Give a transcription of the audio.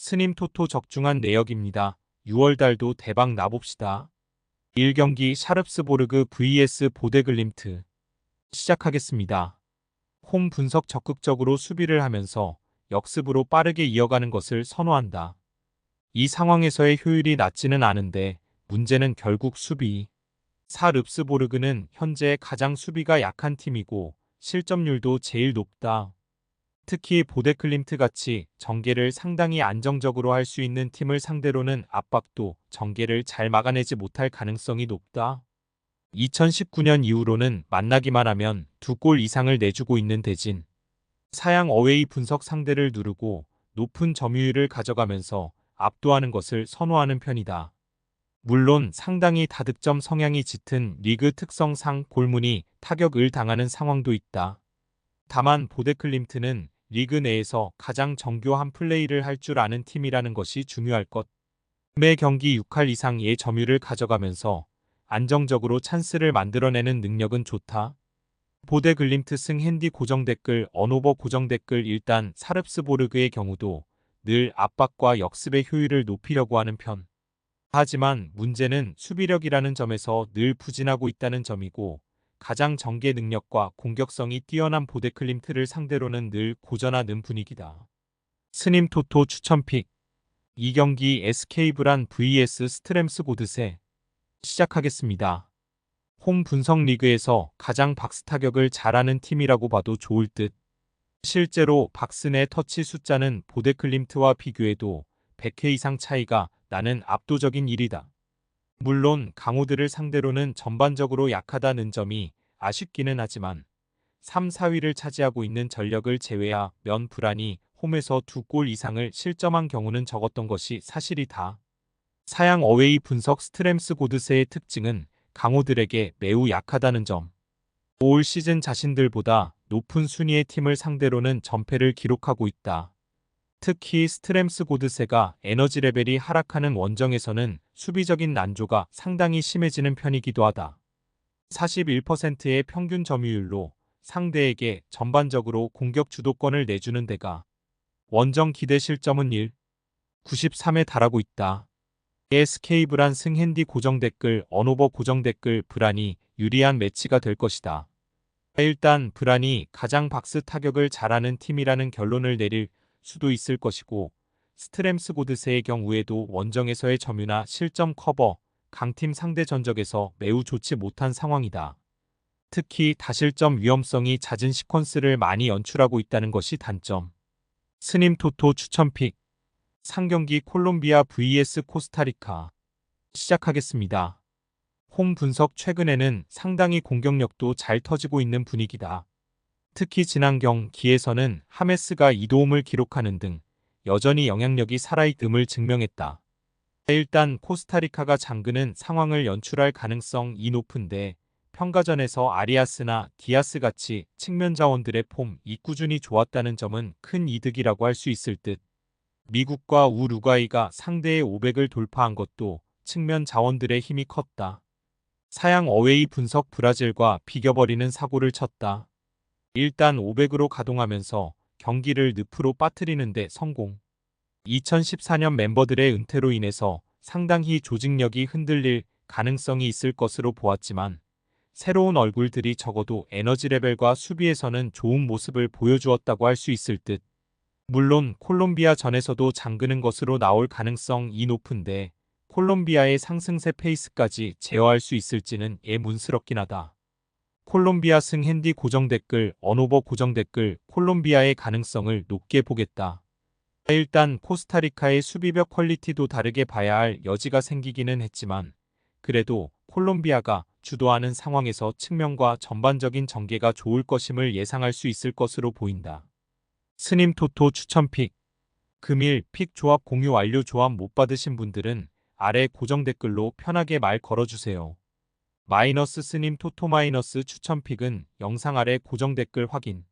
스님 토토 적중한 내역입니다. 6월달도 대박 나봅시다. 1경기 샤릅스보르그 vs 보데글림트 시작하겠습니다. 홈 분석 적극적으로 수비를 하면서 역습으로 빠르게 이어가는 것을 선호한다. 이 상황에서의 효율이 낮지는 않은데 문제는 결국 수비. 샤릅스보르그는 현재 가장 수비가 약한 팀이고 실점률도 제일 높다. 특히 보데클림트 같이 전개를 상당히 안정적으로 할 수 있는 팀을 상대로는 압박도 전개를 잘 막아내지 못할 가능성이 높다. 2019년 이후로는 만나기만 하면 2골 이상을 내주고 있는 대진. 사양 어웨이 분석 상대를 누르고 높은 점유율을 가져가면서 압도하는 것을 선호하는 편이다. 물론 상당히 다득점 성향이 짙은 리그 특성상 골문이 타격을 당하는 상황도 있다. 다만 보데클림트는 리그 내에서 가장 정교한 플레이를 할 줄 아는 팀이라는 것이 중요할 것. 매 경기 6할 이상의 점유를 가져가면서 안정적으로 찬스를 만들어내는 능력은 좋다. 보데글림트 승 핸디 고정 댓글 언오버 고정 댓글 일단 사릅스보르그의 경우도 늘 압박과 역습의 효율을 높이려고 하는 편. 하지만 문제는 수비력이라는 점에서 늘 부진하고 있다는 점이고 가장 전개 능력과 공격성이 뛰어난 보데클림트를 상대로는 늘 고전하는 분위기다. 스님 토토 추천픽 2경기 SK 브란 vs 스트램스 고드세 시작하겠습니다. 홈 분석 리그에서 가장 박스 타격을 잘하는 팀이라고 봐도 좋을 듯. 실제로 박스 내 터치 숫자는 보데클림트와 비교해도 100회 이상 차이가 나는 압도적인 일이다. 물론 강호들을 상대로는 전반적으로 약하다는 점이 아쉽기는 하지만 3, 4위를 차지하고 있는 전력을 제외하면 불안이 홈에서 2골 이상을 실점한 경우는 적었던 것이 사실이다. 사양 어웨이 분석 스트램스 고드세의 특징은 강호들에게 매우 약하다는 점. 올 시즌 자신들보다 높은 순위의 팀을 상대로는 전패를 기록하고 있다. 특히 스트램스 고드세가 에너지 레벨이 하락하는 원정에서는 수비적인 난조가 상당히 심해지는 편이기도 하다. 41%의 평균 점유율로 상대에게 전반적으로 공격 주도권을 내주는 데가 원정 기대 실점은 1.93에 달하고 있다. SK 브란 승 핸디 고정 댓글 언오버 고정 댓글 브란이 유리한 매치가 될 것이다. 일단 브란이 가장 박스 타격을 잘하는 팀이라는 결론을 내릴 수도 있을 것이고 스트램스 고드세의 경우에도 원정에서의 점유나 실점 커버, 강팀 상대 전적에서 매우 좋지 못한 상황이다. 특히 다실점 위험성이 잦은 시퀀스를 많이 연출하고 있다는 것이 단점. 스님 토토 추천픽 3경기 콜롬비아 vs 코스타리카 시작하겠습니다. 홈 분석 최근에는 상당히 공격력도 잘 터지고 있는 분위기다. 특히 지난 경기에서는 하메스가 2도움을 기록하는 등 여전히 영향력이 살아있음을 증명했다. 일단 코스타리카가 잠그는 상황을 연출할 가능성이 높은데 평가전에서 아리아스나 디아스 같이 측면 자원들의 폼이 꾸준히 좋았다는 점은 큰 이득이라고 할 수 있을 듯. 미국과 우루과이가 상대의 500을 돌파한 것도 측면 자원들의 힘이 컸다. 사양 어웨이 분석 브라질과 비겨버리는 사고를 쳤다. 일단 500으로 가동하면서 경기를 늪으로 빠뜨리는 데 성공. 2014년 멤버들의 은퇴로 인해서 상당히 조직력이 흔들릴 가능성이 있을 것으로 보았지만 새로운 얼굴들이 적어도 에너지 레벨과 수비에서는 좋은 모습을 보여주었다고 할 수 있을 듯. 물론 콜롬비아 전에서도 잠그는 것으로 나올 가능성이 높은데 콜롬비아의 상승세 페이스까지 제어할 수 있을지는 의문스럽긴 하다. 콜롬비아 승 핸디 고정 댓글 언오버 고정 댓글 콜롬비아의 가능성을 높게 보겠다. 일단 코스타리카의 수비벽 퀄리티도 다르게 봐야 할 여지가 생기기는 했지만 그래도 콜롬비아가 주도하는 상황에서 측면과 전반적인 전개가 좋을 것임을 예상할 수 있을 것으로 보인다. 스님 토토 추천픽 금일 픽 조합 공유 완료. 조합 못 받으신 분들은 아래 고정 댓글로 편하게 말 걸어주세요. 마이너스 스님 토토 마이너스 추천픽은 영상 아래 고정 댓글 확인.